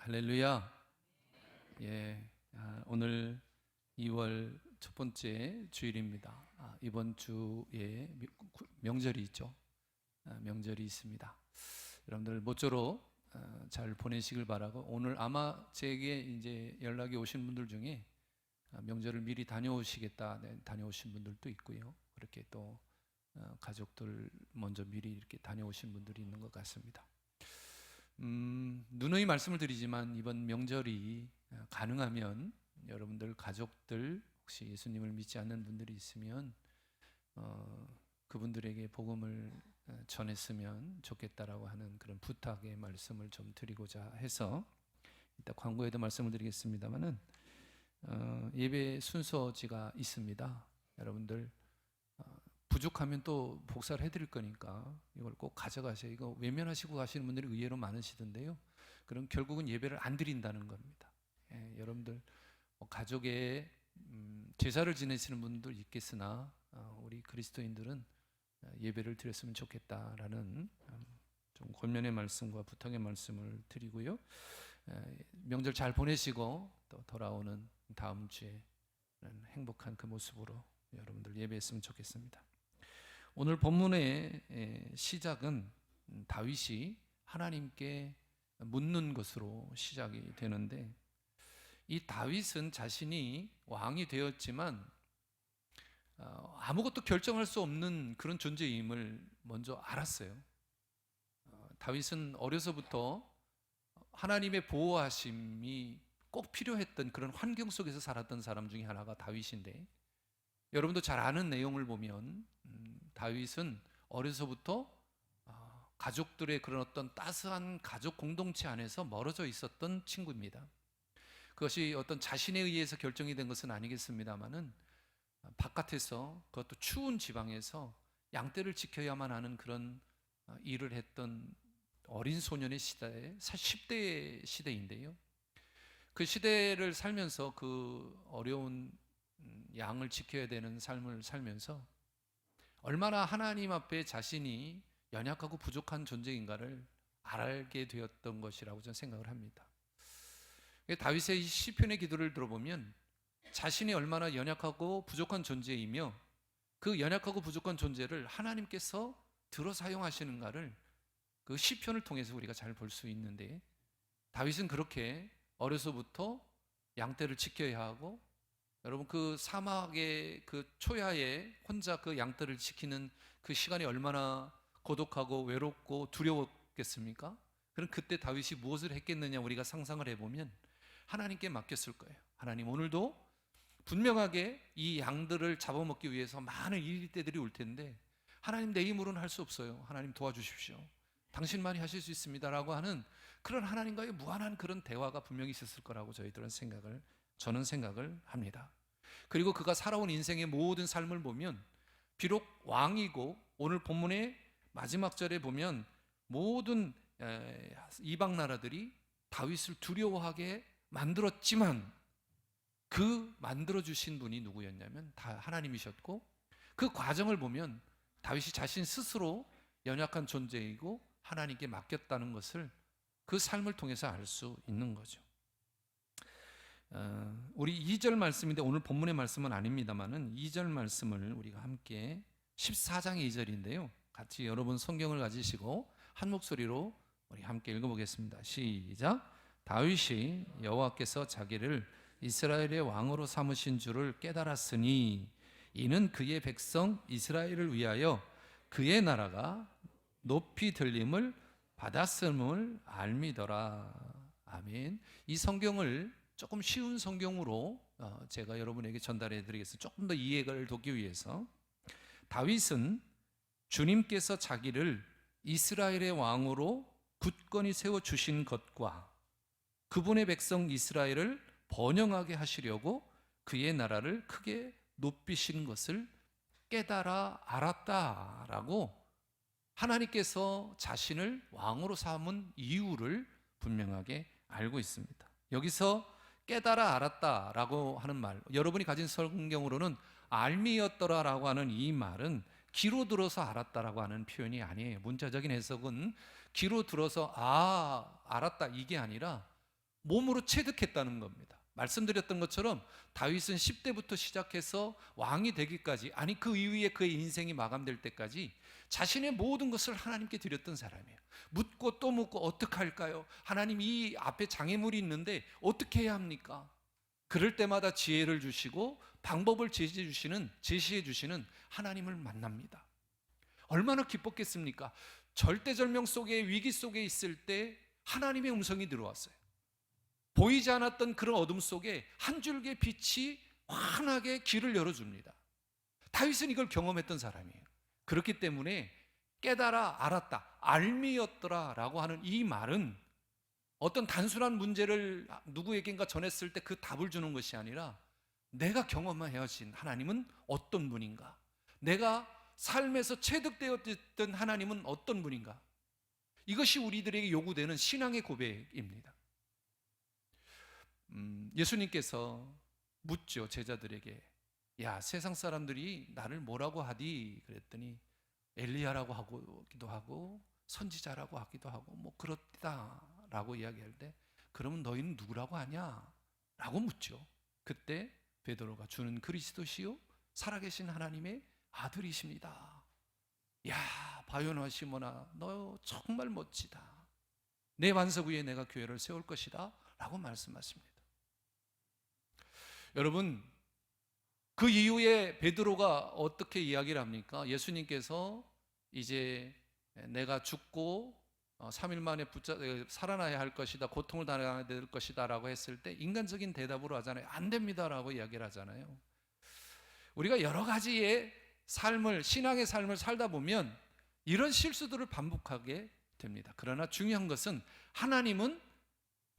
할렐루야. 예, 오늘 2월 첫 번째 주일입니다. 이번 주에 명절이 있죠. 명절이 있습니다. 여러분들 모쪼록 잘 보내시길 바라고, 오늘 아마 제게 이제 연락이 오신 분들 중에 명절을 미리 다녀오시겠다, 다녀오신 분들도 있고요. 그렇게 또 가족들 먼저 미리 이렇게 다녀오신 분들이 있는 것 같습니다. 누누이 말씀을 드리지만 이번 명절이 가능하면 여러분들 가족들 혹시 예수님을 믿지 않는 분들이 있으면 그분들에게 복음을 전했으면 좋겠다라고 하는 그런 부탁의 말씀을 좀 드리고자 해서 이따 광고에도 말씀을 드리겠습니다만은 예배 순서지가 있습니다. 여러분들 부족하면 또 복사를 해드릴 거니까 이걸 꼭 가져가세요. 이거 외면하시고 가시는 분들이 의외로 많으시던데요. 그럼 결국은 예배를 안 드린다는 겁니다. 여러분들 가족의 제사를 지내시는 분들 있겠으나 우리 그리스도인들은 예배를 드렸으면 좋겠다라는 좀 권면의 말씀과 부탁의 말씀을 드리고요. 명절 잘 보내시고 또 돌아오는 다음 주에 행복한 그 모습으로 여러분들 예배했으면 좋겠습니다. 오늘 본문의 시작은 다윗이 하나님께 묻는 것으로 시작이 되는데, 이 다윗은 자신이 왕이 되었지만 아무것도 결정할 수 없는 그런 존재임을 먼저 알았어요. 다윗은 어려서부터 하나님의 보호하심이 꼭 필요했던 그런 환경 속에서 살았던 사람 중에 하나가 다윗인데, 여러분도 잘 아는 내용을 보면 다윗은 어려서부터 가족들의 그런 어떤 따스한 가족 공동체 안에서 멀어져 있었던 친구입니다. 그것이 어떤 자신에 의해서 결정이 된 것은 아니겠습니다만은 바깥에서, 그것도 추운 지방에서 양떼를 지켜야만 하는 그런 일을 했던 어린 소년의 시대에 10대 시대인데요. 그 시대를 살면서 그 어려운 양을 지켜야 되는 삶을 살면서 얼마나 하나님 앞에 자신이 연약하고 부족한 존재인가를 알게 되었던 것이라고 저는 생각을 합니다. 다윗의 시편의 기도를 들어보면 자신이 얼마나 연약하고 부족한 존재이며 그 연약하고 부족한 존재를 하나님께서 들어 사용하시는가를 그 시편을 통해서 우리가 잘 볼 수 있는데, 다윗은 그렇게 어려서부터 양떼를 지켜야 하고, 여러분 그 사막의 그 초야에 혼자 그 양떼를 지키는 그 시간이 얼마나 고독하고 외롭고 두려웠겠습니까? 그럼 그때 다윗이 무엇을 했겠느냐, 우리가 상상을 해보면 하나님께 맡겼을 거예요. 하나님, 오늘도 분명하게 이 양들을 잡아먹기 위해서 많은 일대들이 올 텐데 하나님, 내 힘으로는 할 수 없어요. 하나님 도와주십시오. 당신만이 하실 수 있습니다 라고 하는 그런 하나님과의 무한한 그런 대화가 분명히 있었을 거라고 저는 생각을 합니다. 그리고 그가 살아온 인생의 모든 삶을 보면 비록 왕이고, 오늘 본문의 마지막 절에 보면 모든 이방 나라들이 다윗을 두려워하게 만들었지만 그 만들어주신 분이 누구였냐면 다 하나님이셨고, 그 과정을 보면 다윗이 자신 스스로 연약한 존재이고 하나님께 맡겼다는 것을 그 삶을 통해서 알 수 있는 거죠. 우리 2절 말씀인데 오늘 본문의 말씀은 아닙니다만은 2절 말씀을 우리가 함께 14장의 2절인데요. 같이 여러분 성경을 가지시고 한 목소리로 우리 함께 읽어보겠습니다. 시작. 다윗이 여호와께서 자기를 이스라엘의 왕으로 삼으신 줄을 깨달았으니 이는 그의 백성 이스라엘을 위하여 그의 나라가 높이 들림을 받았음을 알미더라. 아멘. 이 성경을 조금 쉬운 성경으로 제가 여러분에게 전달해 드리겠습니다. 조금 더 이해를 돕기 위해서. 다윗은 주님께서 자기를 이스라엘의 왕으로 굳건히 세워주신 것과 그분의 백성 이스라엘을 번영하게 하시려고 그의 나라를 크게 높이신 것을 깨달아 알았다라고 하나님께서 자신을 왕으로 삼은 이유를 분명하게 알고 있습니다. 여기서 깨달아 알았다라고 하는 말, 여러분이 가진 성경으로는 알미였더라라고 하는 이 말은 귀로 들어서 알았다라고 하는 표현이 아니에요. 문자적인 해석은 귀로 들어서 알았다 이게 아니라 몸으로 체득했다는 겁니다. 말씀드렸던 것처럼 다윗은 10대부터 시작해서 왕이 되기까지, 아니 그 이후에 그의 인생이 마감될 때까지 자신의 모든 것을 하나님께 드렸던 사람이에요. 묻고 또 묻고 어떻게 할까요? 하나님, 이 앞에 장애물이 있는데 어떻게 해야 합니까? 그럴 때마다 지혜를 주시고 방법을 제시해 주시는 하나님을 만납니다. 얼마나 기뻤겠습니까? 절대절명 속에, 위기 속에 있을 때 하나님의 음성이 들어왔어요. 보이지 않았던 그런 어둠 속에 한 줄기의 빛이 환하게 길을 열어줍니다. 다윗은 이걸 경험했던 사람이에요. 그렇기 때문에 깨달아 알았다, 알미였더라 라고 하는 이 말은 어떤 단순한 문제를 누구에겐가 전했을 때 그 답을 주는 것이 아니라, 내가 경험하신 하나님은 어떤 분인가, 내가 삶에서 체득되었던 하나님은 어떤 분인가, 이것이 우리들에게 요구되는 신앙의 고백입니다. 예수님께서 묻죠, 제자들에게. 야, 세상 사람들이 나를 뭐라고 하디? 그랬더니 엘리야라고 하기도 하고 선지자라고 하기도 하고 뭐 그렇다 라고 이야기할 때, 그러면 너희는 누구라고 하냐? 라고 묻죠. 그때 베드로가, 주는 그리스도시요 살아계신 하나님의 아들이십니다. 야, 바요나 시몬아, 너 정말 멋지다. 내 반석 위에 내가 교회를 세울 것이다 라고 말씀하십니다. 여러분, 그 이후에 베드로가 어떻게 이야기를 합니까? 예수님께서 이제 내가 죽고 3일 만에 살아나야 할 것이다, 고통을 당해야 될 것이다 라고 했을 때 인간적인 대답으로 하잖아요. 안 됩니다 라고 이야기를 하잖아요. 우리가 여러 가지의 삶을, 신앙의 삶을 살다 보면 이런 실수들을 반복하게 됩니다. 그러나 중요한 것은 하나님은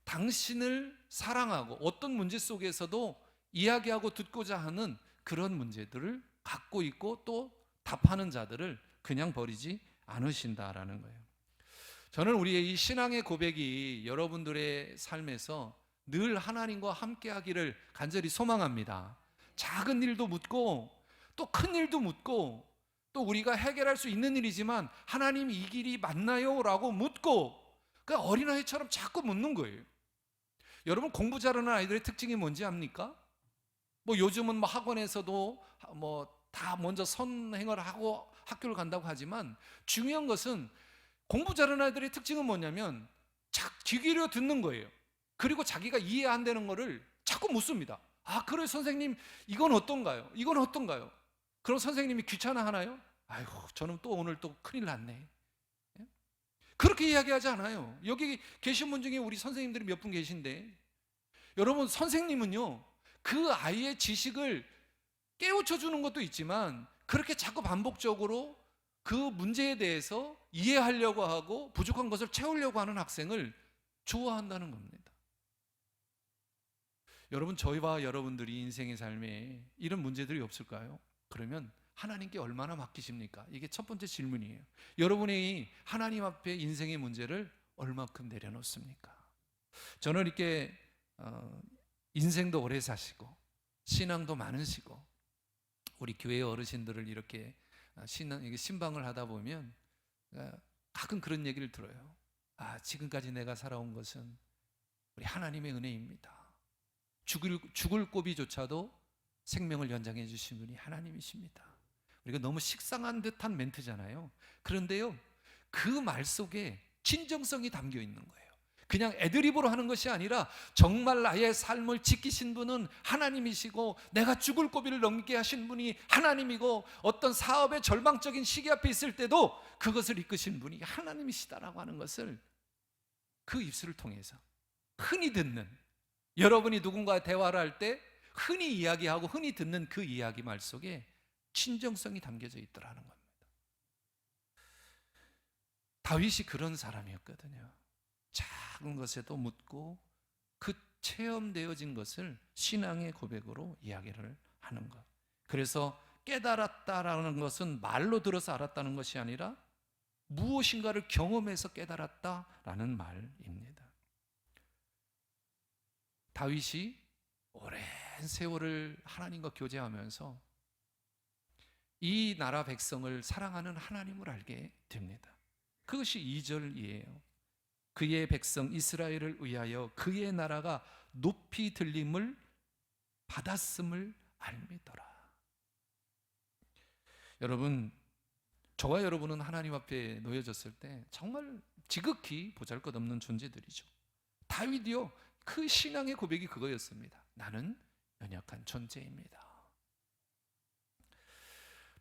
당신을 사랑하고 어떤 문제 속에서도 이야기하고 듣고자 하는 그런 문제들을 갖고 있고 또 답하는 자들을 그냥 버리지 않으신다라는 거예요. 저는 우리의 이 신앙의 고백이 여러분들의 삶에서 늘 하나님과 함께 하기를 간절히 소망합니다. 작은 일도 묻고 또 큰 일도 묻고, 또 우리가 해결할 수 있는 일이지만 하나님, 이 길이 맞나요? 라고 묻고, 그 어린아이처럼 자꾸 묻는 거예요. 여러분, 공부 잘하는 아이들의 특징이 뭔지 압니까? 뭐 요즘은 뭐 학원에서도 뭐 다 먼저 선행을 하고 학교를 간다고 하지만, 중요한 것은 공부 잘하는 아이들의 특징은 뭐냐면 귀 기울여 듣는 거예요. 그리고 자기가 이해 안 되는 거를 자꾸 묻습니다. 아, 그래 선생님, 이건 어떤가요? 이건 어떤가요? 그럼 선생님이 귀찮아하나요? 아이고, 저는 또 오늘 또 큰일 났네. 그렇게 이야기하지 않아요. 여기 계신 분 중에 우리 선생님들이 몇 분 계신데, 여러분, 선생님은요 그 아이의 지식을 깨우쳐 주는 것도 있지만 그렇게 자꾸 반복적으로 그 문제에 대해서 이해하려고 하고 부족한 것을 채우려고 하는 학생을 좋아한다는 겁니다. 여러분, 저희와 여러분들이 인생의 삶에 이런 문제들이 없을까요? 그러면 하나님께 얼마나 맡기십니까? 이게 첫 번째 질문이에요. 여러분의 하나님 앞에 인생의 문제를 얼마큼 내려놓습니까? 저는 이렇게 인생도 오래 사시고 신앙도 많으시고 우리 교회 어르신들을 이렇게 신방을 하다 보면 가끔 그런 얘기를 들어요. 아, 지금까지 내가 살아온 것은 우리 하나님의 은혜입니다. 죽을 고비조차도 생명을 연장해 주신 분이 하나님이십니다. 우리가 너무 식상한 듯한 멘트잖아요. 그런데요, 그 말 속에 진정성이 담겨 있는 거예요. 그냥 애드립으로 하는 것이 아니라 정말 나의 삶을 지키신 분은 하나님이시고, 내가 죽을 고비를 넘게 하신 분이 하나님이고, 어떤 사업의 절망적인 시기 앞에 있을 때도 그것을 이끄신 분이 하나님이시다라고 하는 것을 그 입술을 통해서 흔히 듣는, 여러분이 누군가와 대화를 할 때 흔히 이야기하고 흔히 듣는 그 이야기 말 속에 진정성이 담겨져 있더라는 겁니다. 다윗이 그런 사람이었거든요. 작은 것에도 묻고 그 체험되어진 것을 신앙의 고백으로 이야기를 하는 것. 그래서 깨달았다라는 것은 말로 들어서 알았다는 것이 아니라 무엇인가를 경험해서 깨달았다라는 말입니다. 다윗이 오랜 세월을 하나님과 교제하면서 이 나라 백성을 사랑하는 하나님을 알게 됩니다. 그것이 2절이에요. 그의 백성 이스라엘을 위하여 그의 나라가 높이 들림을 받았음을 알미더라. 여러분, 저와 여러분은 하나님 앞에 놓여졌을 때 정말 지극히 보잘것없는 존재들이죠. 다윗이요, 그 신앙의 고백이 그거였습니다. 나는 연약한 존재입니다.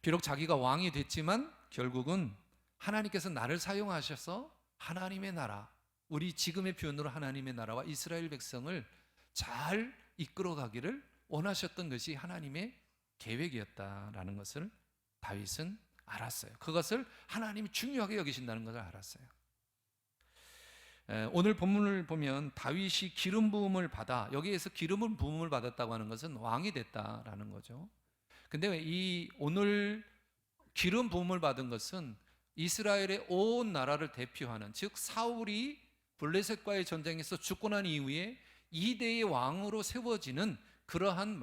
비록 자기가 왕이 됐지만 결국은 하나님께서 나를 사용하셔서 하나님의 나라, 우리 지금의 표현으로 하나님의 나라와 이스라엘 백성을 잘 이끌어가기를 원하셨던 것이 하나님의 계획이었다라는 것을 다윗은 알았어요. 그것을 하나님이 중요하게 여기신다는 것을 알았어요. 오늘 본문을 보면 다윗이 기름 부음을 받아, 여기에서 기름 부음을 받았다고 하는 것은 왕이 됐다라는 거죠. 근데 이 오늘 기름 부음을 받은 것은 이스라엘의 온 나라를 대표하는, 즉 사울이 블레셋과의 전쟁에서 죽고 난 이후에 2대의 왕으로 세워지는 그러한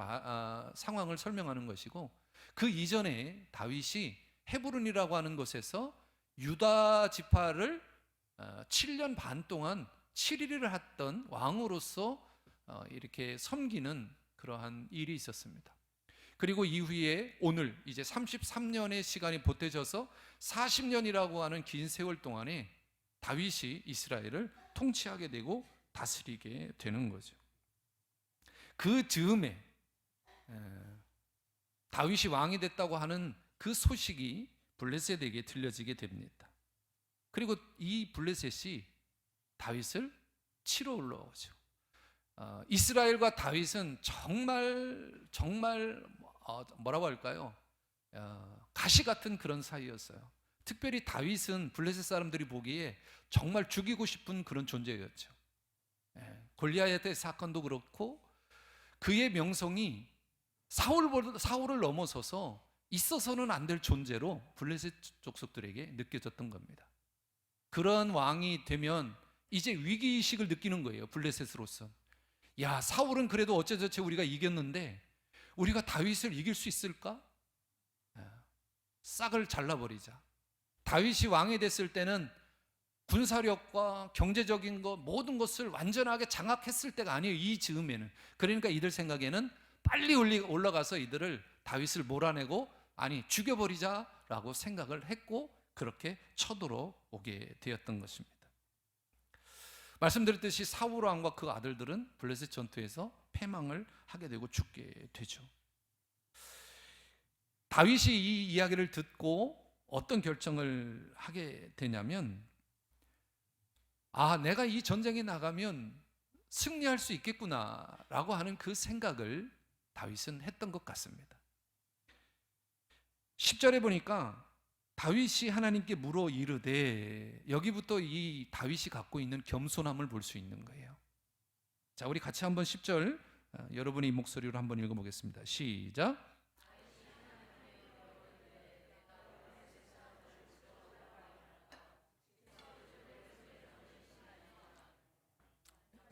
상황을 설명하는 것이고, 그 이전에 다윗이 헤브론이라고 하는 곳에서 유다 지파를 7년 반 동안 7일을 했던 왕으로서 이렇게 섬기는 그러한 일이 있었습니다. 그리고 이후에 오늘 이제 33년의 시간이 보태져서 40년이라고 하는 긴 세월 동안에 다윗이 이스라엘을 통치하게 되고 다스리게 되는 거죠. 그 즈음에 다윗이 왕이 됐다고 하는 그 소식이 블레셋에게 들려지게 됩니다. 그리고 이 블레셋이 다윗을 치러 올라오죠. 이스라엘과 다윗은 정말 뭐라고 할까요? 가시 같은 그런 사이였어요. 특별히 다윗은 블레셋 사람들이 보기에 정말 죽이고 싶은 그런 존재였죠. 골리앗의 사건도 그렇고 그의 명성이 사울을 넘어서서 있어서는 안 될 존재로 블레셋 족속들에게 느껴졌던 겁니다. 그런 왕이 되면 이제 위기의식을 느끼는 거예요. 블레셋으로서. 야, 사울은 그래도 어째저째 우리가 이겼는데 우리가 다윗을 이길 수 있을까? 싹을 잘라버리자. 다윗이 왕이 됐을 때는 군사력과 경제적인 것 모든 것을 완전하게 장악했을 때가 아니에요. 이 즈음에는. 그러니까 이들 생각에는 빨리 올라가서 이들을 다윗을 몰아내고 죽여버리자라고 생각을 했고 그렇게 쳐들어오게 되었던 것입니다. 말씀드렸듯이 사울 왕과 그 아들들은 블레셋 전투에서 패망을 하게 되고 죽게 되죠. 다윗이 이 이야기를 듣고 어떤 결정을 하게 되냐면, 내가 이 전쟁에 나가면 승리할 수 있겠구나라고 하는 그 생각을 다윗은 했던 것 같습니다. 10절에 보니까 다윗이 하나님께 물어 이르되, 여기부터 이 다윗이 갖고 있는 겸손함을 볼 수 있는 거예요. 자, 우리 같이 한번 10절 여러분의 목소리로 한번 읽어보겠습니다. 시작.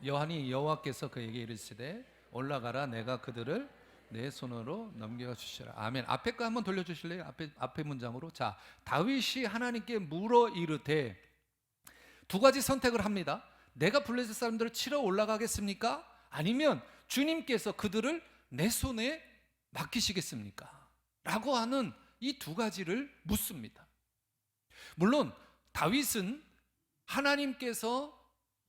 여호와께서 그에게 이르시되 올라가라, 내가 그들을 내 손으로 넘겨 주시라. 아멘. 앞에 거 한번 돌려주실래요? 앞에 문장으로. 자, 다윗이 하나님께 물어 이르되, 두 가지 선택을 합니다. 내가 블레셋 사람들을 치러 올라가겠습니까? 아니면 주님께서 그들을 내 손에 맡기시겠습니까? 라고 하는 이 두 가지를 묻습니다. 물론 다윗은 하나님께서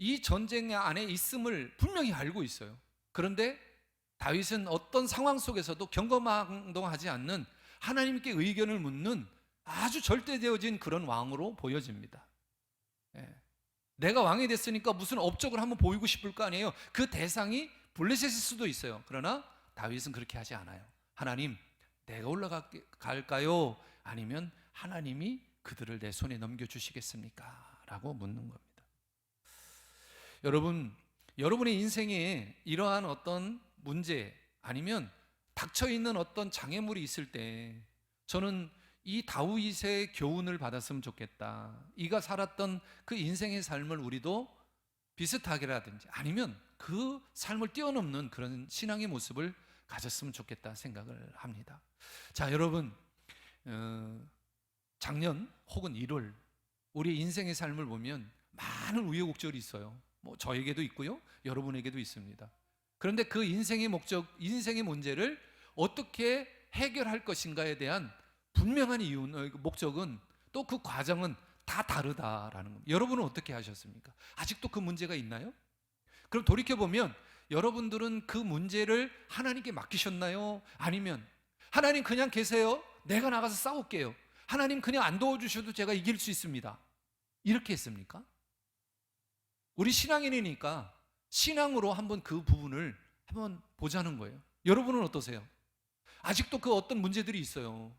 이 전쟁 안에 있음을 분명히 알고 있어요. 그런데 다윗은 어떤 상황 속에서도 경거망동하지 않는, 하나님께 의견을 묻는 아주 절대되어진 그런 왕으로 보여집니다. 내가 왕이 됐으니까 무슨 업적을 한번 보이고 싶을 거 아니에요. 그 대상이 블레셋일 수도 있어요. 그러나 다윗은 그렇게 하지 않아요. 하나님, 내가 올라갈까요? 아니면 하나님이 그들을 내 손에 넘겨주시겠습니까? 라고 묻는 겁니다. 여러분, 여러분의 인생에 이러한 어떤 문제 아니면 닥쳐있는 어떤 장애물이 있을 때 저는 이 다윗의 교훈을 받았으면 좋겠다. 이가 살았던 그 인생의 삶을 우리도 비슷하게라든지 아니면 그 삶을 뛰어넘는 그런 신앙의 모습을 가졌으면 좋겠다 생각을 합니다. 자, 여러분, 작년 혹은 1월 우리 인생의 삶을 보면 많은 우여곡절이 있어요. 뭐 저에게도 있고요, 여러분에게도 있습니다. 그런데 그 인생의 목적, 인생의 문제를 어떻게 해결할 것인가에 대한 분명한 이유는, 목적은, 또 그 과정은 다 다르다라는 겁니다. 여러분은 어떻게 하셨습니까? 아직도 그 문제가 있나요? 그럼 돌이켜보면 여러분들은 그 문제를 하나님께 맡기셨나요? 아니면 하나님 그냥 계세요, 내가 나가서 싸울게요, 하나님 그냥 안 도와주셔도 제가 이길 수 있습니다, 이렇게 했습니까? 우리 신앙인이니까 신앙으로 한번 그 부분을 한번 보자는 거예요. 여러분은 어떠세요? 아직도 그 어떤 문제들이 있어요.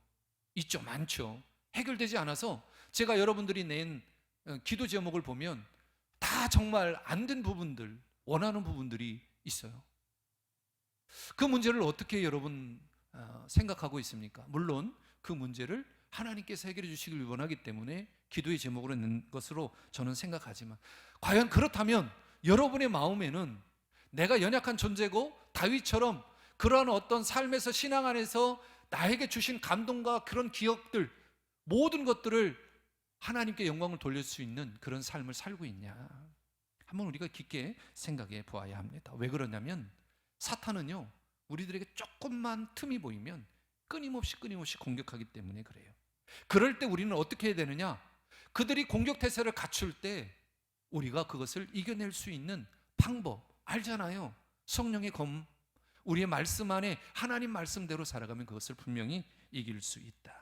있죠, 많죠. 해결되지 않아서 제가 여러분들이 낸 기도 제목을 보면 다 정말 안 된 부분들, 원하는 부분들이 있어요. 그 문제를 어떻게 여러분 생각하고 있습니까? 물론 그 문제를 하나님께서 해결해 주시길 원하기 때문에 기도의 제목으로 낸 것으로 저는 생각하지만, 과연 그렇다면 여러분의 마음에는 내가 연약한 존재고 다윗처럼 그러한 어떤 삶에서, 신앙 안에서 나에게 주신 감동과 그런 기억들, 모든 것들을 하나님께 영광을 돌릴 수 있는 그런 삶을 살고 있냐, 한번 우리가 깊게 생각해 보아야 합니다. 왜 그러냐면 사탄은요, 우리들에게 조금만 틈이 보이면 끊임없이 공격하기 때문에 그래요. 그럴 때 우리는 어떻게 해야 되느냐? 그들이 공격 태세를 갖출 때 우리가 그것을 이겨낼 수 있는 방법 알잖아요. 성령의 검, 우리의 말씀 안에 하나님 말씀대로 살아가면 그것을 분명히 이길 수 있다.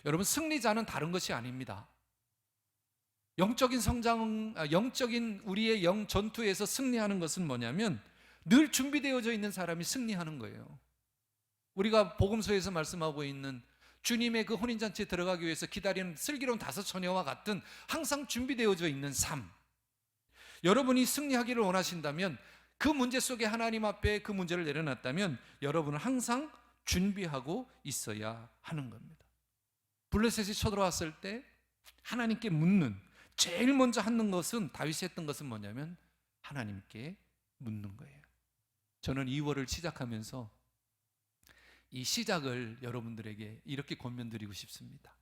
여러분, 승리자는 다른 것이 아닙니다. 영적인 성장, 영적인 우리의 영 전투에서 승리하는 것은 뭐냐면 늘 준비되어져 있는 사람이 승리하는 거예요. 우리가 복음서에서 말씀하고 있는 주님의 그 혼인잔치에 들어가기 위해서 기다리는 슬기로운 5 처녀와 같은 항상 준비되어져 있는 삶, 여러분이 승리하기를 원하신다면, 그 문제 속에 하나님 앞에 그 문제를 내려놨다면 여러분은 항상 준비하고 있어야 하는 겁니다. 블레셋이 쳐들어왔을 때 하나님께 묻는, 제일 먼저 하는 것은, 다윗이 했던 것은 뭐냐면 하나님께 묻는 거예요. 저는 2월을 시작하면서 이 시작을 여러분들에게 이렇게 권면드리고 싶습니다.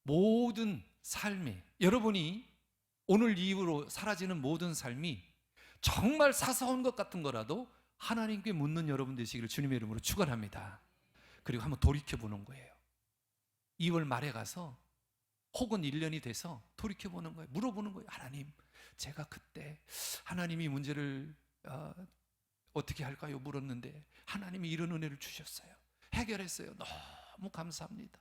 모든 삶에, 여러분이 오늘 이후로 사라지는 모든 삶이 정말 사소한 것 같은 거라도 하나님께 묻는 여러분 되시기를 주님의 이름으로 축원합니다. 그리고 한번 돌이켜보는 거예요. 2월 말에 가서 혹은 1년이 돼서 돌이켜보는 거예요. 물어보는 거예요. 하나님, 제가 그때 하나님이 문제를 어떻게 할까요? 물었는데 하나님이 이런 은혜를 주셨어요. 해결했어요. 너무 감사합니다.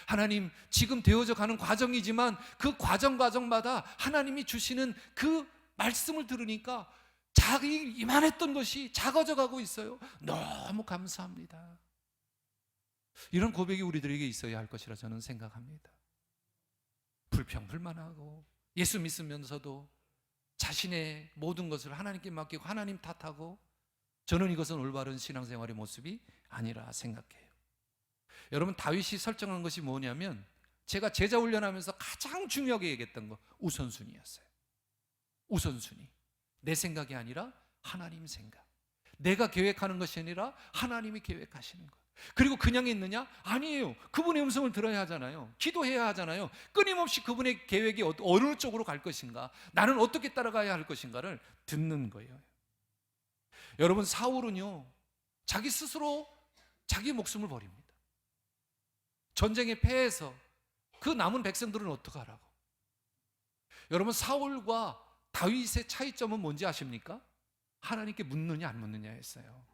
하나님, 지금 되어져 가는 과정이지만 그 과정마다 하나님이 주시는 그 말씀을 들으니까 자기 이만했던 것이 작아져 가고 있어요. 너무 감사합니다. 이런 고백이 우리들에게 있어야 할 것이라 저는 생각합니다. 불평불만하고 예수 믿으면서도 자신의 모든 것을 하나님께 맡기고 하나님 탓하고, 저는 이것은 올바른 신앙생활의 모습이 아니라 생각해요. 여러분, 다윗이 설정한 것이 뭐냐면, 제가 제자 훈련하면서 가장 중요하게 얘기했던 거, 우선순위였어요. 우선순위. 내 생각이 아니라 하나님 생각, 내가 계획하는 것이 아니라 하나님이 계획하시는 것. 그리고 그냥 있느냐? 아니에요. 그분의 음성을 들어야 하잖아요. 기도해야 하잖아요. 끊임없이 그분의 계획이 어느 쪽으로 갈 것인가, 나는 어떻게 따라가야 할 것인가를 듣는 거예요. 여러분, 사울은요, 자기 스스로 자기 목숨을 버립니다. 전쟁에 패해서 그 남은 백성들은 어떡하라고. 여러분, 사울과 다윗의 차이점은 뭔지 아십니까? 하나님께 묻느냐 안 묻느냐였어요.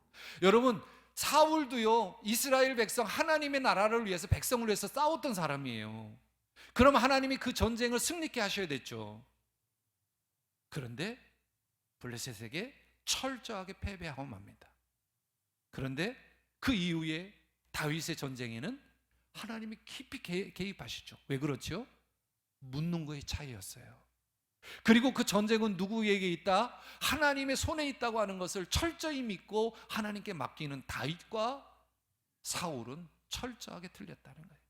여러분, 사울도요, 이스라엘 백성, 하나님의 나라를 위해서, 백성을 위해서 싸웠던 사람이에요. 그럼 하나님이 그 전쟁을 승리케 하셔야 됐죠. 그런데 블레셋에게 철저하게 패배하고 맙니다. 그런데 그 이후에 다윗의 전쟁에는 하나님이 깊이 개입하시죠. 왜 그렇죠? 묻는 거의 차이였어요. 그리고 그 전쟁은 누구에게 있다? 하나님의 손에 있다고 하는 것을 철저히 믿고 하나님께 맡기는 다윗과 사울은 철저하게 틀렸다는 거예요.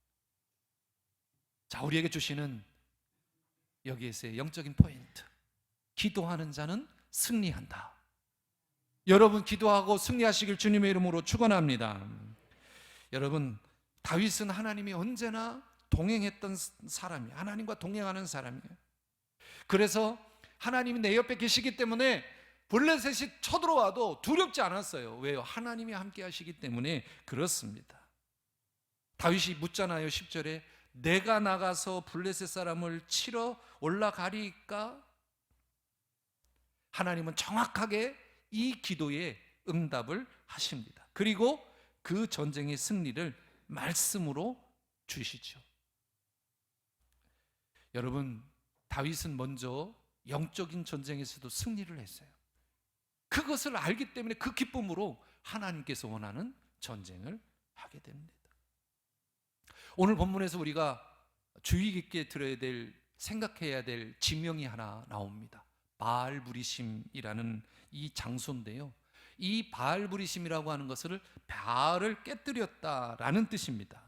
자, 우리에게 주시는 여기에서의 영적인 포인트, 기도하는 자는 승리한다. 여러분, 기도하고 승리하시길 주님의 이름으로 축원합니다. 여러분, 다윗은 하나님이 언제나 동행했던 사람이에요. 하나님과 동행하는 사람이에요. 그래서 하나님이 내 옆에 계시기 때문에 블레셋이 쳐들어와도 두렵지 않았어요. 왜요? 하나님이 함께 하시기 때문에 그렇습니다. 다윗이 묻잖아요. 10절에 내가 나가서 블레셋 사람을 치러 올라가리까? 하나님은 정확하게 이 기도에 응답을 하십니다. 그리고 그 전쟁의 승리를 말씀으로 주시죠. 여러분, 다윗은 먼저 영적인 전쟁에서도 승리를 했어요. 그것을 알기 때문에 그 기쁨으로 하나님께서 원하는 전쟁을 하게 됩니다. 오늘 본문에서 우리가 주의 깊게 들어야 될, 생각해야 될 지명이 하나 나옵니다. 바알부리심이라는 이 장소인데요, 이 바알부리심이라고 하는 것을 바알을 깨뜨렸다라는 뜻입니다.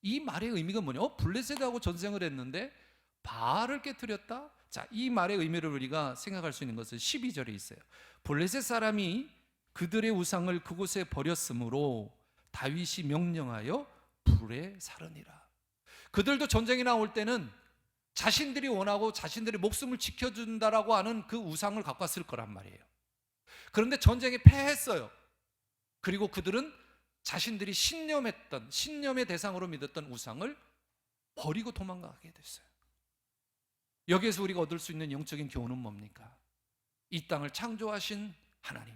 이 말의 의미가 뭐냐? 블레셋하고 전쟁을 했는데 바알을 깨뜨렸다? 자, 이 말의 의미를 우리가 생각할 수 있는 것은 12절에 있어요. 블레셋 사람이 그들의 우상을 그곳에 버렸으므로 다윗이 명령하여 불에 사르니라. 그들도 전쟁이 나올 때는 자신들이 원하고 자신들의 목숨을 지켜준다라고 하는 그 우상을 갖고 왔을 거란 말이에요. 그런데 전쟁에 패했어요. 그리고 그들은 자신들이 신념의 대상으로 믿었던 우상을 버리고 도망가게 됐어요. 여기에서 우리가 얻을 수 있는 영적인 교훈은 뭡니까? 이 땅을 창조하신 하나님,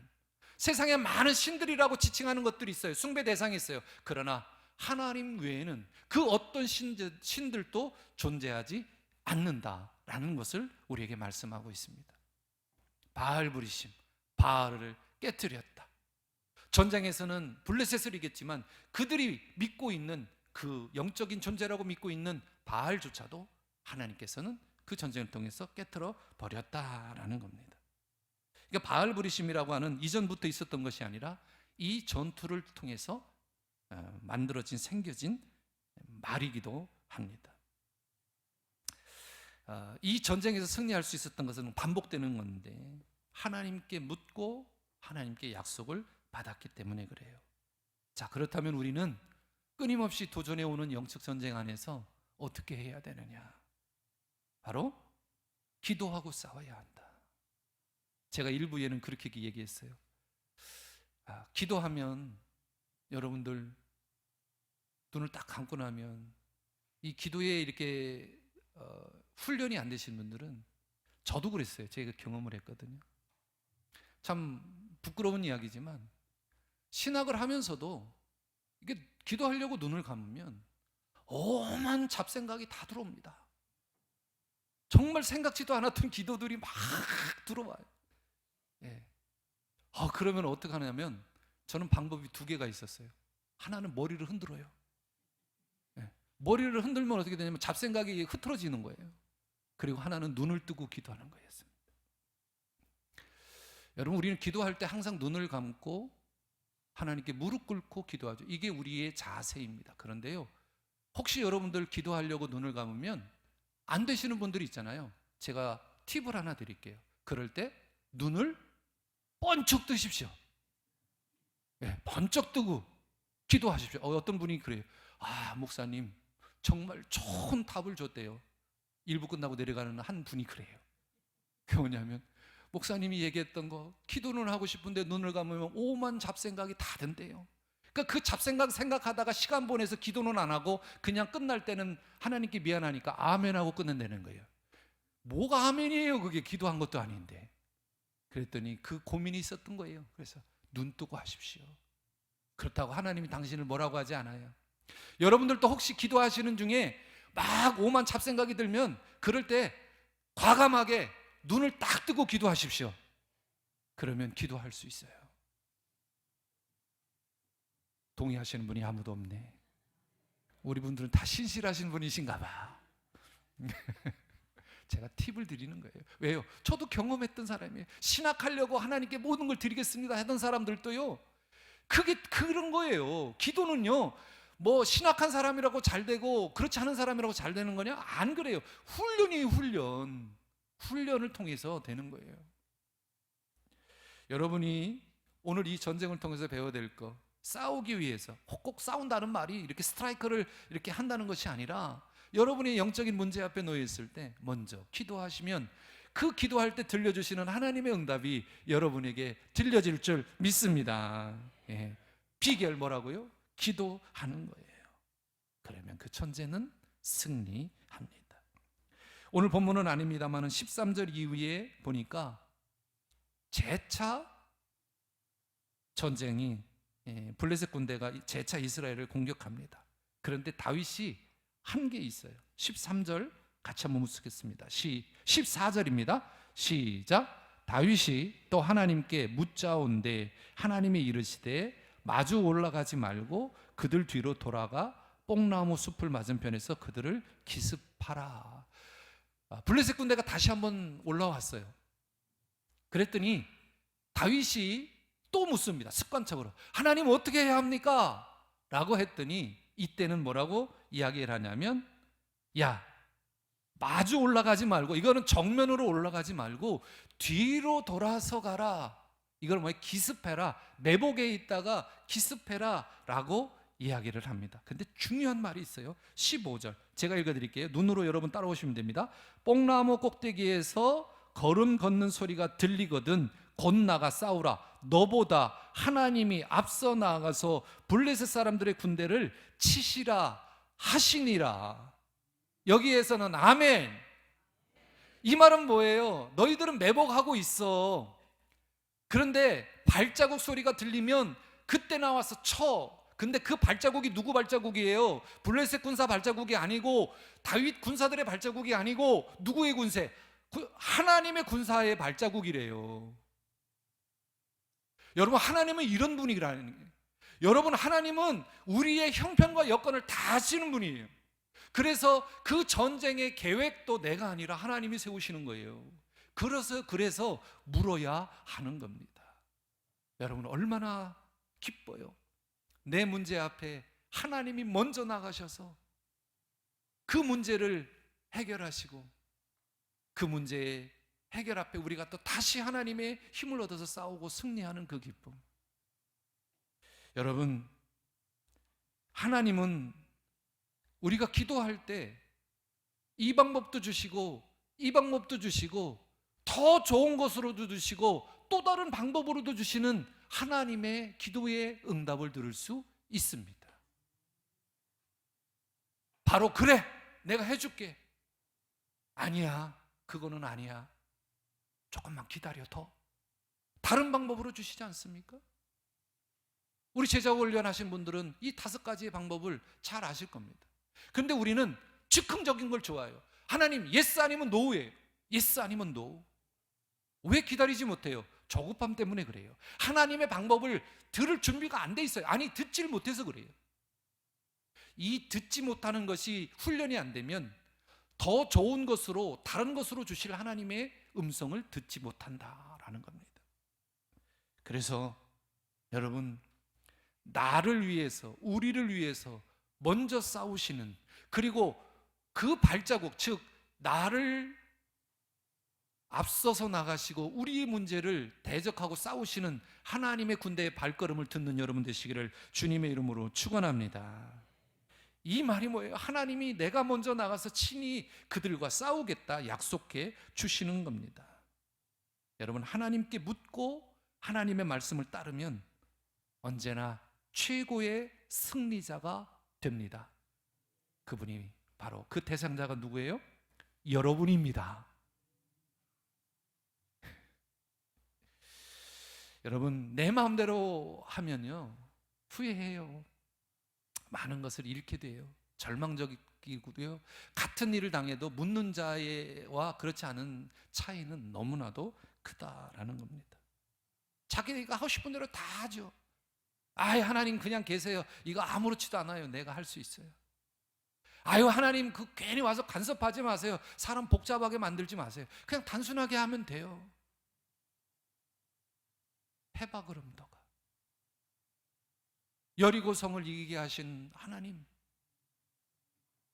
세상에 많은 신들이라고 지칭하는 것들이 있어요. 숭배 대상이 있어요. 그러나 하나님 외에는 그 어떤 신들도 존재하지 않는다라는 것을 우리에게 말씀하고 있습니다. 바알부리심, 바알을 깨뜨렸다. 전쟁에서는 블레셋을 이겼지만 그들이 믿고 있는 그 영적인 존재라고 믿고 있는 바알조차도 하나님께서는 그 전쟁을 통해서 깨트려 버렸다라는 겁니다. 그러니까 바알부리심이라고 하는 이전부터 있었던 것이 아니라 이 전투를 통해서 생겨진 말이기도 합니다. 이 전쟁에서 승리할 수 있었던 것은 반복되는 건데 하나님께 묻고 하나님께 약속을 받았기 때문에 그래요. 자, 그렇다면 우리는 끊임없이 도전해 오는 영적 전쟁 안에서 어떻게 해야 되느냐? 바로 기도하고 싸워야 한다. 제가 일부에는 그렇게 얘기했어요. 기도하면, 여러분들 눈을 딱 감고 나면 이 기도에 이렇게 훈련이 안 되신 분들은, 저도 그랬어요. 제가 경험을 했거든요. 참 부끄러운 이야기지만 신학을 하면서도 이게 기도하려고 눈을 감으면 오만 잡생각이 다 들어옵니다. 정말 생각지도 않았던 기도들이 막 들어와요. 예. 그러면 어떻게 하냐면 저는 방법이 두 개가 있었어요. 하나는 머리를 흔들어요. 예. 머리를 흔들면 어떻게 되냐면 잡생각이 흐트러지는 거예요. 그리고 하나는 눈을 뜨고 기도하는 거였습니다. 여러분, 우리는 기도할 때 항상 눈을 감고 하나님께 무릎 꿇고 기도하죠. 이게 우리의 자세입니다. 그런데요, 혹시 여러분들 기도하려고 눈을 감으면 안 되시는 분들이 있잖아요. 제가 팁을 하나 드릴게요. 그럴 때 눈을 번쩍 뜨십시오. 네, 번쩍 뜨고 기도하십시오. 어떤 분이 그래요. 목사님 정말 좋은 답을 줬대요. 일부 끝나고 내려가는 한 분이 그래요. 그게 뭐냐면, 목사님이 얘기했던 거 기도는 하고 싶은데 눈을 감으면 오만 잡생각이 다 든대요. 그러니까 그 잡생각 생각하다가 시간 보내서 기도는 안 하고 그냥 끝날 때는 하나님께 미안하니까 아멘하고 끝낸다는 거예요. 뭐가 아멘이에요? 그게 기도한 것도 아닌데. 그랬더니 그 고민이 있었던 거예요. 그래서 눈 뜨고 하십시오. 그렇다고 하나님이 당신을 뭐라고 하지 않아요. 여러분들도 혹시 기도하시는 중에 막 오만 잡생각이 들면 그럴 때 과감하게 눈을 딱 뜨고 기도하십시오. 그러면 기도할 수 있어요. 동의하시는 분이 아무도 없네. 우리 분들은 다 신실하신 분이신가 봐. 제가 팁을 드리는 거예요. 왜요? 저도 경험했던 사람이에요. 신학하려고 하나님께 모든 걸 드리겠습니다 하던 사람들도요, 그게 그런 거예요. 기도는요, 뭐 신학한 사람이라고 잘 되고 그렇지 않은 사람이라고 잘 되는 거냐? 안 그래요. 훈련이에요. 훈련을 통해서 되는 거예요. 여러분이 오늘 이 전쟁을 통해서 배워야 될 거, 싸우기 위해서 꼭 싸운다는 말이 이렇게 스트라이커를 이렇게 한다는 것이 아니라, 여러분이 영적인 문제 앞에 놓여 있을 때 먼저 기도하시면 그 기도할 때 들려주시는 하나님의 응답이 여러분에게 들려질 줄 믿습니다. 예. 비결 뭐라고요? 기도하는 거예요. 그러면 그 천재는 승리합니다. 오늘 본문은 아닙니다만 13절 이후에 보니까 재차 전쟁이, 블레셋 군대가 재차 이스라엘을 공격합니다. 그런데 다윗이 한 게 있어요. 13절 같이 한번 묵쓰겠습니다. 14절입니다. 시작. 다윗이 또 하나님께 묻자온데 하나님이 이르시되 마주 올라가지 말고 그들 뒤로 돌아가 뽕나무 숲을 맞은편에서 그들을 기습하라. 블레셋 군대가 다시 한번 올라왔어요. 그랬더니 다윗이 또 묻습니다. 습관적으로 하나님 어떻게 해야 합니까? 라고 했더니 이때는 뭐라고 이야기를 하냐면, 야, 마주 올라가지 말고, 이거는 정면으로 올라가지 말고 뒤로 돌아서 가라. 이걸 뭐예요? 기습해라. 내복에 있다가 기습해라 라고 이야기를 합니다. 근데 중요한 말이 있어요. 15절 제가 읽어드릴게요. 눈으로 여러분 따라오시면 됩니다. 뽕나무 꼭대기에서 걸음 걷는 소리가 들리거든 곧 나가 싸우라. 너보다 하나님이 앞서 나가서 블레셋 사람들의 군대를 치시라 하시니라. 여기에서는 아멘. 이 말은 뭐예요? 너희들은 매복하고 있어. 그런데 발자국 소리가 들리면 그때 나와서 쳐. 근데 그 발자국이 누구 발자국이에요? 블레셋 군사 발자국이 아니고, 다윗 군사들의 발자국이 아니고, 누구의 군세? 하나님의 군사의 발자국이래요. 여러분, 하나님은 이런 분이라는 거예요. 여러분, 하나님은 우리의 형편과 여건을 다 아시는 분이에요. 그래서 그 전쟁의 계획도 내가 아니라 하나님이 세우시는 거예요. 그래서 물어야 하는 겁니다. 여러분, 얼마나 기뻐요. 내 문제 앞에 하나님이 먼저 나가셔서 그 문제를 해결하시고, 그 문제의 해결 앞에 우리가 또 다시 하나님의 힘을 얻어서 싸우고 승리하는 그 기쁨. 여러분, 하나님은 우리가 기도할 때 이 방법도 주시고 이 방법도 주시고 더 좋은 것으로도 주시고 또 다른 방법으로도 주시는 하나님의 기도의 응답을 들을 수 있습니다. 바로 그래, 내가 해줄게. 아니야, 그거는 아니야. 조금만 기다려. 더 다른 방법으로 주시지 않습니까? 우리 제자 훈련하신 분들은 이 5가지의 방법을 잘 아실 겁니다. 그런데 우리는 즉흥적인 걸 좋아해요. 하나님 예스 아니면 노예요. 예스 아니면 노. 왜 기다리지 못해요? 조급함 때문에 그래요. 하나님의 방법을 들을 준비가 안 돼 있어요. 아니, 듣질 못해서 그래요. 이 듣지 못하는 것이 훈련이 안 되면 더 좋은 것으로, 다른 것으로 주실 하나님의 음성을 듣지 못한다라는 겁니다. 그래서 여러분, 나를 위해서, 우리를 위해서 먼저 싸우시는, 그리고 그 발자국, 즉 나를 앞서서 나가시고 우리의 문제를 대적하고 싸우시는 하나님의 군대의 발걸음을 듣는 여러분 되시기를 주님의 이름으로 축원합니다. 이 말이 뭐예요? 하나님이 내가 먼저 나가서 친히 그들과 싸우겠다 약속해 주시는 겁니다. 여러분, 하나님께 묻고 하나님의 말씀을 따르면 언제나 최고의 승리자가 됩니다. 그분이 바로, 그 대상자가 누구예요? 여러분입니다. 여러분, 내 마음대로 하면요 후회해요. 많은 것을 잃게 돼요. 절망적이고요. 같은 일을 당해도 묻는 자와 그렇지 않은 차이는 너무나도 크다라는 겁니다. 자기가 하고 싶은 대로 다 하죠. 아유, 하나님 그냥 계세요. 이거 아무렇지도 않아요. 내가 할 수 있어요. 아유, 하나님 그 괜히 와서 간섭하지 마세요. 사람 복잡하게 만들지 마세요. 그냥 단순하게 하면 돼요. 해봐 그럼 너가. 여리고성을 이기게 하신 하나님,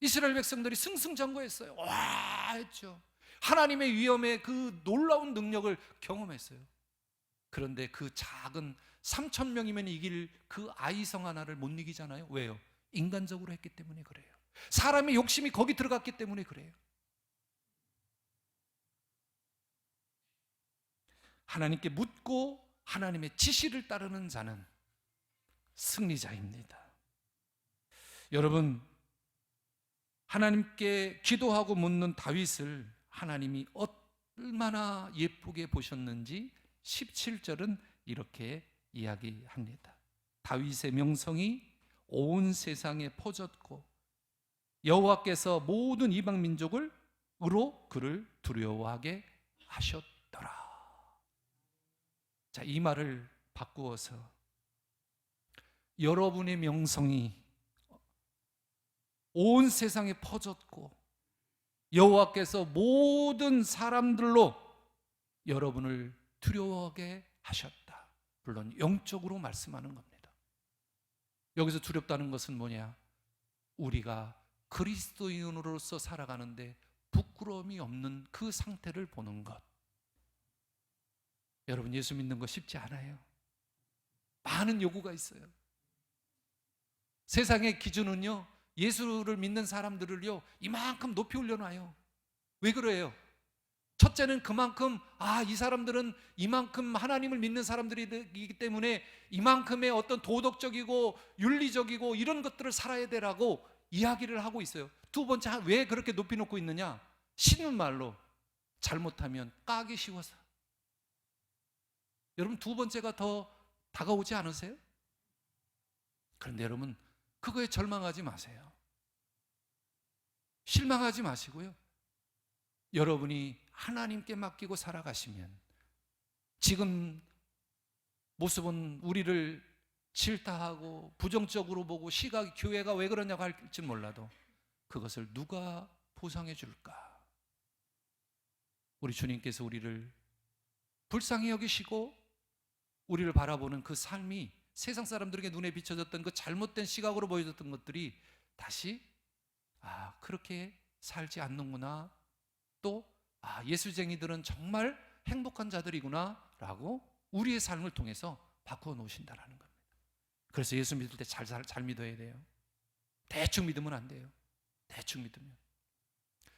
이스라엘 백성들이 승승장구했어요. 와 했죠. 하나님의 위엄의 그 놀라운 능력을 경험했어요. 그런데 그 작은 3,000명이면 이길 그 아이성 하나를 못 이기잖아요. 왜요? 인간적으로 했기 때문에 그래요. 사람의 욕심이 거기 들어갔기 때문에 그래요. 하나님께 묻고 하나님의 지시를 따르는 자는 승리자입니다. 여러분, 하나님께 기도하고 묻는 다윗을 하나님이 얼마나 예쁘게 보셨는지 17절은 이렇게 이야기합니다. 다윗의 명성이 온 세상에 퍼졌고 여호와께서 모든 이방 민족을 으로 그를 두려워하게 하셨더라. 자, 이 말을 바꾸어서 여러분의 명성이 온 세상에 퍼졌고 여호와께서 모든 사람들로 여러분을 두려워하게 하셨다. 물론 영적으로 말씀하는 겁니다. 여기서 두렵다는 것은 뭐냐? 우리가 그리스도인으로서 살아가는데 부끄러움이 없는 그 상태를 보는 것. 여러분, 예수 믿는 거 쉽지 않아요. 많은 요구가 있어요. 세상의 기준은요, 예수를 믿는 사람들을요 이만큼 높이 올려놔요. 왜 그래요? 첫째는 그만큼 이 사람들은 이만큼 하나님을 믿는 사람들이기 때문에 이만큼의 어떤 도덕적이고 윤리적이고 이런 것들을 살아야 되라고 이야기를 하고 있어요. 두 번째, 왜 그렇게 높이 놓고 있느냐? 쉬운 말로 잘못하면 까기 쉬워서. 여러분, 두 번째가 더 다가오지 않으세요? 그런데 여러분, 그거에 절망하지 마세요. 실망하지 마시고요, 여러분이 하나님께 맡기고 살아가시면 지금 모습은 우리를 질타하고 부정적으로 보고 시각이 교회가 왜 그러냐고 할지 몰라도 그것을 누가 보상해 줄까? 우리 주님께서 우리를 불쌍히 여기시고 우리를 바라보는 그 삶이 세상 사람들에게 눈에 비춰졌던 그 잘못된 시각으로 보여졌던 것들이 다시 그렇게 살지 않는구나, 또 예수쟁이들은 정말 행복한 자들이구나 라고 우리의 삶을 통해서 바꾸어 놓으신다라는 겁니다. 그래서 예수 믿을 때 잘 믿어야 돼요. 대충 믿으면 안 돼요. 대충 믿으면.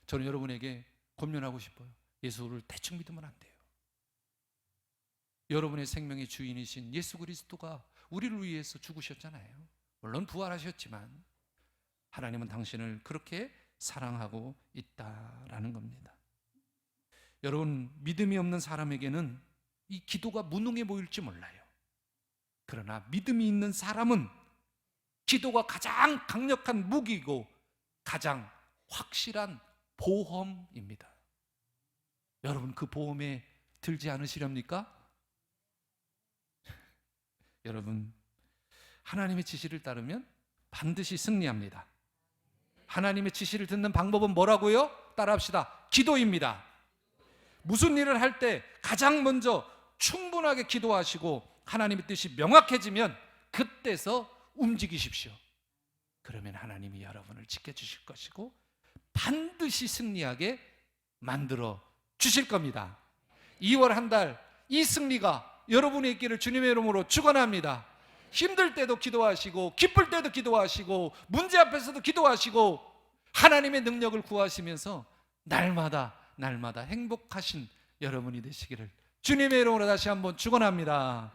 저는 여러분에게 권면하고 싶어요. 예수를 대충 믿으면 안 돼요. 여러분의 생명의 주인이신 예수 그리스도가 우리를 위해서 죽으셨잖아요. 물론 부활하셨지만 하나님은 당신을 그렇게 사랑하고 있다라는 겁니다. 여러분, 믿음이 없는 사람에게는 이 기도가 무능해 보일지 몰라요. 그러나 믿음이 있는 사람은 기도가 가장 강력한 무기이고 가장 확실한 보험입니다. 여러분, 그 보험에 들지 않으시렵니까? 여러분, 하나님의 지시를 따르면 반드시 승리합니다. 하나님의 지시를 듣는 방법은 뭐라고요? 따라합시다. 기도입니다. 무슨 일을 할 때 가장 먼저 충분하게 기도하시고 하나님의 뜻이 명확해지면 그때서 움직이십시오. 그러면 하나님이 여러분을 지켜주실 것이고 반드시 승리하게 만들어 주실 겁니다. 2월 한 달 이 승리가 여러분의 있기를 주님의 이름으로 축원합니다. 힘들 때도 기도하시고 기쁠 때도 기도하시고 문제 앞에서도 기도하시고 하나님의 능력을 구하시면서 날마다 행복하신 여러분이 되시기를 주님의 이름으로 다시 한번 축원합니다.